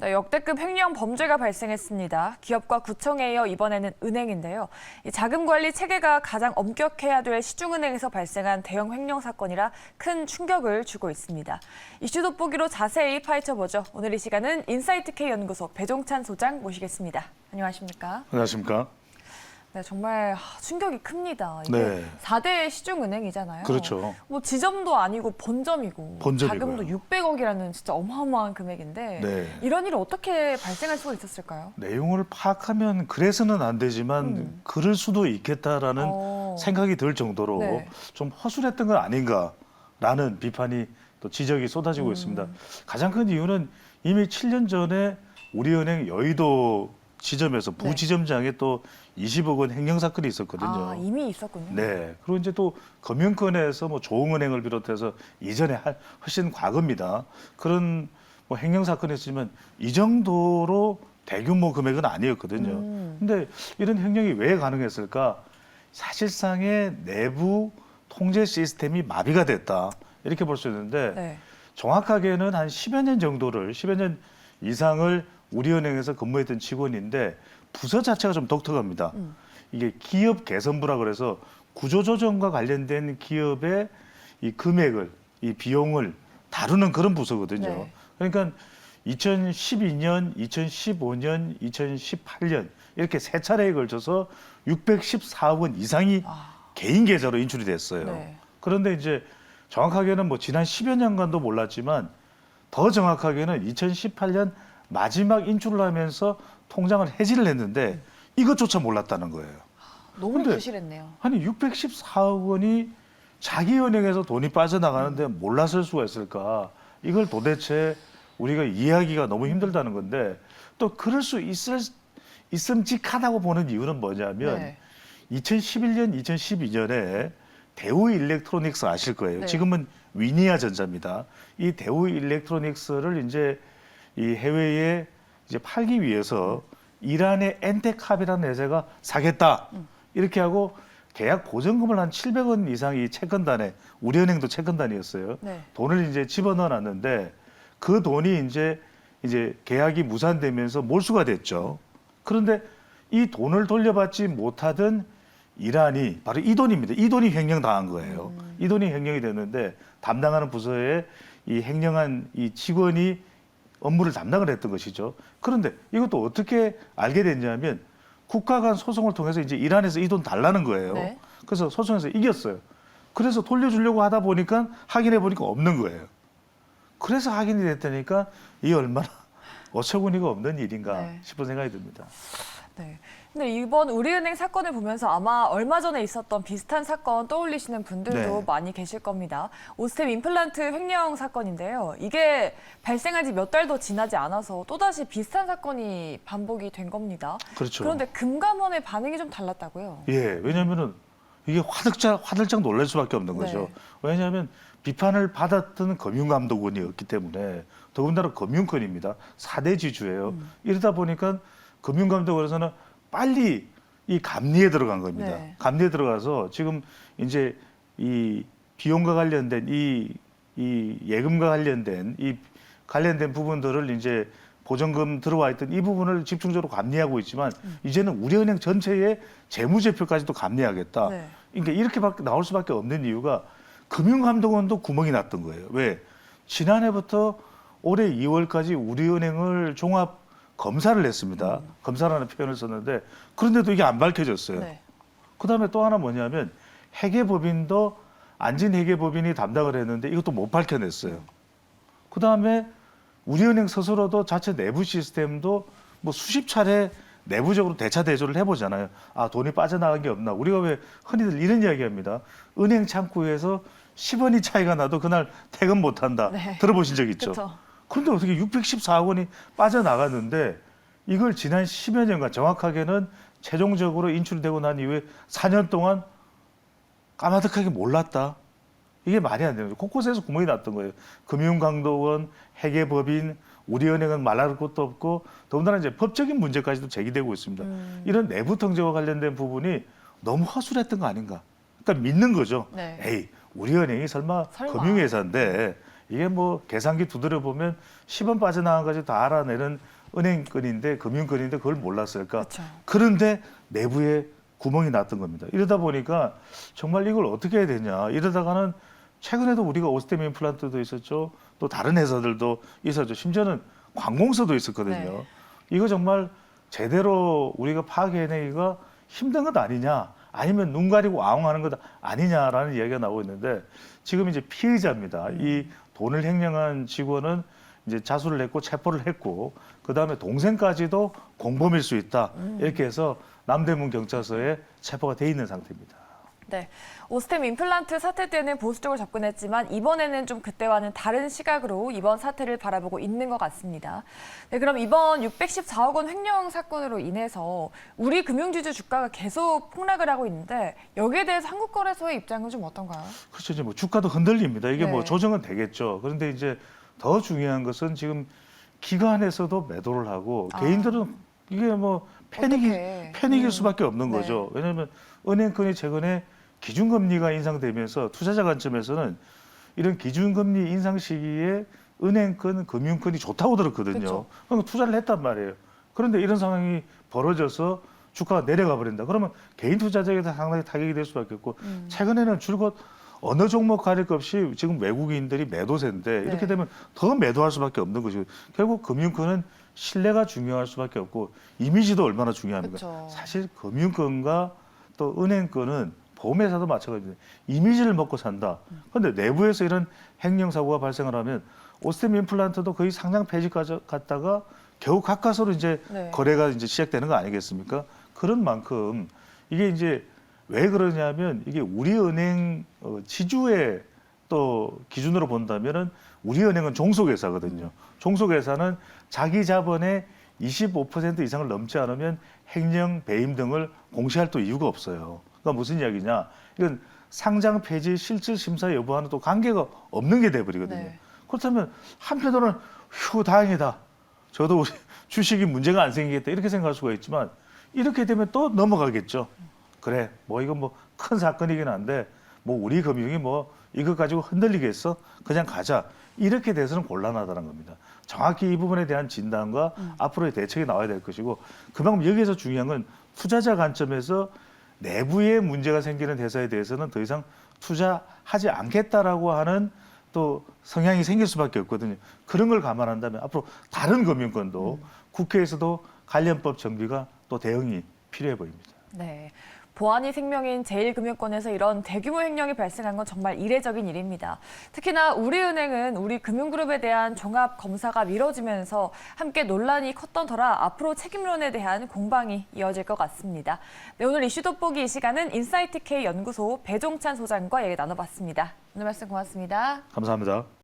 네, 역대급 횡령 범죄가 발생했습니다. 기업과 구청에 이어 이번에는 은행인데요. 이 자금 관리 체계가 가장 엄격해야 될 시중은행에서 발생한 대형 횡령 사건이라 큰 충격을 주고 있습니다. 이슈 돋보기로 자세히 파헤쳐보죠. 오늘 이 시간은 인사이트K 연구소 배종찬 소장 모시겠습니다. 안녕하십니까? 안녕하십니까? 네, 정말 충격이 큽니다. 이게 네. 4대 시중은행이잖아요. 그렇죠. 뭐 지점도 아니고 본점이고 본점이고요. 자금도 600억이라는 진짜 어마어마한 금액인데 네. 이런 일이 어떻게 발생할 수가 있었을까요? 내용을 파악하면 그래서는 안 되지만 그럴 수도 있겠다라는 생각이 들 정도로 네. 좀 허술했던 건 아닌가라는 비판이 또 지적이 쏟아지고 있습니다. 가장 큰 이유는 이미 7년 전에 우리은행 여의도 지점에서 부지점장에 또 20억 원 횡령 사건이 있었거든요. 아, 이미 있었군요. 네. 그리고 이제 또 금융권에서 뭐 조흥은행을 비롯해서 이전에 훨씬 과거입니다. 그런 뭐 횡령 사건이 있었지만 이 정도로 대규모 금액은 아니었거든요. 근데 이런 횡령이 왜 가능했을까? 사실상의 내부 통제 시스템이 마비가 됐다. 이렇게 볼 수 있는데 네. 정확하게는 한 10여 년 정도를 10여 년 이상을 우리은행에서 근무했던 직원인데 부서 자체가 좀 독특합니다. 이게 기업 개선부라 그래서 구조조정과 관련된 기업의 이 금액을, 이 비용을 다루는 그런 부서거든요. 네. 그러니까 2012년, 2015년, 2018년 이렇게 세 차례에 걸쳐서 614억 원 이상이 개인 계좌로 인출이 됐어요. 네. 그런데 이제 정확하게는 뭐 지난 10여 년간도 몰랐지만 더 정확하게는 2018년 마지막 인출을 하면서 통장을 해지를 했는데 이것조차 몰랐다는 거예요. 너무 근데 부실했네요. 아니 614억 원이 자기 은행에서 돈이 빠져나가는데 몰랐을 수가 있을까? 이걸 도대체 우리가 이해하기가 너무 힘들다는 건데 또 그럴 수 있음직하다고 보는 이유는 뭐냐면 네. 2011년, 2012년에 대우 일렉트로닉스 아실 거예요. 네. 지금은 위니아전자입니다. 이 대우 일렉트로닉스를 이제 이 해외에 이제 팔기 위해서 이란의 엔텍합이라는 회사가 사겠다 이렇게 하고 계약 보증금을 한 700원 이상이 채권단에 우리은행도 채권단이었어요. 네. 돈을 이제 집어넣어놨는데 그 돈이 이제 계약이 무산되면서 몰수가 됐죠. 그런데 이 돈을 돌려받지 못하던 이란이 바로 이 돈입니다. 이 돈이 횡령당한 거예요. 이 돈이 횡령이 됐는데 담당하는 부서에 이 횡령한 이 직원이 업무를 담당을 했던 것이죠. 그런데 이것도 어떻게 알게 됐냐면 국가 간 소송을 통해서 이제 이란에서 이 돈 달라는 거예요. 네. 그래서 소송에서 이겼어요. 그래서 돌려주려고 하다 보니까 확인해 보니까 없는 거예요. 그래서 확인이 됐다니까 이 얼마나 어처구니가 없는 일인가 네. 싶은 생각이 듭니다. 네. 근데 이번 우리은행 사건을 보면서 아마 얼마 전에 있었던 비슷한 사건 떠올리시는 분들도 네. 많이 계실 겁니다. 오스템 임플란트 횡령 사건인데요. 이게 발생한 지 몇 달도 지나지 않아서 또다시 비슷한 사건이 반복이 된 겁니다. 그렇죠. 그런데 금감원의 반응이 좀 달랐다고요? 예, 왜냐하면은 이게 화들짝 놀랄 수밖에 없는 거죠. 네. 왜냐하면 비판을 받았던 금융감독원이었기 때문에 더군다나 금융권입니다. 4대 지주예요. 이러다 보니까 금융감독원에서는 빨리 이 감리에 들어간 겁니다. 네. 감리에 들어가서 지금 이제 이 비용과 관련된 이 예금과 관련된 이 관련된 부분들을 이제 보전금 들어와 있던 이 부분을 집중적으로 감리하고 있지만 이제는 우리은행 전체의 재무제표까지도 감리하겠다. 네. 그러니까 이렇게 나올 수밖에 없는 이유가 금융감독원도 구멍이 났던 거예요. 왜? 지난해부터 올해 2월까지 우리은행을 종합 검사를 했습니다. 검사라는 표현을 썼는데 그런데도 이게 안 밝혀졌어요. 네. 그다음에 또 하나 뭐냐면 회계법인도 안진 회계법인이 담당을 했는데 이것도 못 밝혀냈어요. 그다음에 우리은행 스스로도 자체 내부 시스템도 뭐 수십 차례 내부적으로 대차 대조를 해보잖아요. 아, 돈이 빠져나간 게 없나. 우리가 왜 흔히들 이런 이야기합니다. 은행 창구에서 10원이 차이가 나도 그날 퇴근 못한다. 네. 들어보신 적 있죠? 그렇죠. 그런데 어떻게 614억 원이 빠져나갔는데 이걸 지난 10여 년간 정확하게는 최종적으로 인출되고 난 이후에 4년 동안 까마득하게 몰랐다. 이게 말이 안 되는 거죠. 곳곳에서 구멍이 났던 거예요. 금융감독원, 회계법인, 우리은행은 말할 것도 없고 더군다나 이제 법적인 문제까지도 제기되고 있습니다. 이런 내부 통제와 관련된 부분이 너무 허술했던 거 아닌가. 그러니까 믿는 거죠. 네. 에이, 우리은행이 설마 금융회사인데 이게 뭐 계산기 두드려 보면 10원 빠져나간 것까지 다 알아내는 은행권인데 금융권인데 그걸 몰랐을까? 그렇죠. 그런데 내부에 구멍이 났던 겁니다. 이러다 보니까 정말 이걸 어떻게 해야 되냐. 이러다가는 최근에도 우리가 오스템 임플란트도 있었죠. 또 다른 회사들도 있었죠. 심지어는 관공서도 있었거든요. 네. 이거 정말 제대로 우리가 파악해내기가 힘든 것 아니냐. 아니면 눈 가리고 아웅하는 것 아니냐라는 이야기가 나오고 있는데 지금 이제 피해자입니다. 이 돈을 횡령한 직원은 이제 자수를 했고 체포를 했고 그다음에 동생까지도 공범일 수 있다. 이렇게 해서 남대문 경찰서에 체포가 돼 있는 상태입니다. 네, 오스템 임플란트 사태 때는 보수적으로 접근했지만 이번에는 좀 그때와는 다른 시각으로 이번 사태를 바라보고 있는 것 같습니다. 네, 그럼 이번 614억 원 횡령 사건으로 인해서 우리 금융지주 주가가 계속 폭락을 하고 있는데 여기에 대해서 한국거래소의 입장은 좀 어떤가요? 그렇죠. 이제 뭐 주가도 흔들립니다. 이게 뭐 네. 조정은 되겠죠. 그런데 이제 더 중요한 것은 지금 기관에서도 매도를 하고 개인들은 이게 뭐 패닉일 수밖에 없는 네. 거죠. 왜냐하면 은행권이 최근에 기준금리가 인상되면서 투자자 관점에서는 이런 기준금리 인상 시기에 은행권, 금융권이 좋다고 들었거든요. 그쵸. 그러니까 투자를 했단 말이에요. 그런데 이런 상황이 벌어져서 주가가 내려가 버린다. 그러면 개인 투자자에게 상당히 타격이 될 수밖에 없고 최근에는 줄곧 어느 종목 가릴 것 없이 지금 외국인들이 매도세인데 이렇게 네. 되면 더 매도할 수밖에 없는 것이고 결국 금융권은 신뢰가 중요할 수밖에 없고 이미지도 얼마나 중요합니까? 그쵸. 사실 금융권과 또 은행권은 보험회사도 마찬가지입니다. 이미지를 먹고 산다. 그런데 내부에서 이런 횡령 사고가 발생을 하면 오스템 임플란트도 거의 상장 폐지까지 갔다가 겨우 가까스로 이제 네. 거래가 이제 시작되는 거 아니겠습니까? 그런 만큼 이게 이제 왜 그러냐면 이게 우리은행 지주의 또 기준으로 본다면은 우리은행은 종속회사거든요. 종속회사는 자기 자본의 25% 이상을 넘지 않으면 횡령, 배임 등을 공시할 또 이유가 없어요. 그러니까 무슨 이야기냐? 이건 상장 폐지 실질 심사 여부와는 또 관계가 없는 게 돼버리거든요. 네. 그렇다면 한편으로는 휴 다행이다. 저도 우리 주식이 문제가 안 생기겠다 이렇게 생각할 수가 있지만 이렇게 되면 또 넘어가겠죠. 그래 뭐 이건 뭐 큰 사건이긴 한데 뭐 우리 금융이 뭐 이것 가지고 흔들리겠어? 그냥 가자. 이렇게 돼서는 곤란하다는 겁니다. 정확히 이 부분에 대한 진단과 앞으로의 대책이 나와야 될 것이고 그만큼 여기에서 중요한 건 투자자 관점에서 내부에 문제가 생기는 회사에 대해서는 더 이상 투자하지 않겠다라고 하는 또 성향이 생길 수밖에 없거든요. 그런 걸 감안한다면 앞으로 다른 금융권도 국회에서도 관련법 정비가 또 대응이 필요해 보입니다. 네. 보안이 생명인 제1금융권에서 이런 대규모 횡령이 발생한 건 정말 이례적인 일입니다. 특히나 우리은행은 우리 금융그룹에 대한 종합 검사가 미뤄지면서 함께 논란이 컸던 터라 앞으로 책임론에 대한 공방이 이어질 것 같습니다. 네, 오늘 이슈 돋보기 이 시간은 인사이트K 연구소 배종찬 소장과 얘기 나눠봤습니다. 오늘 말씀 고맙습니다. 감사합니다.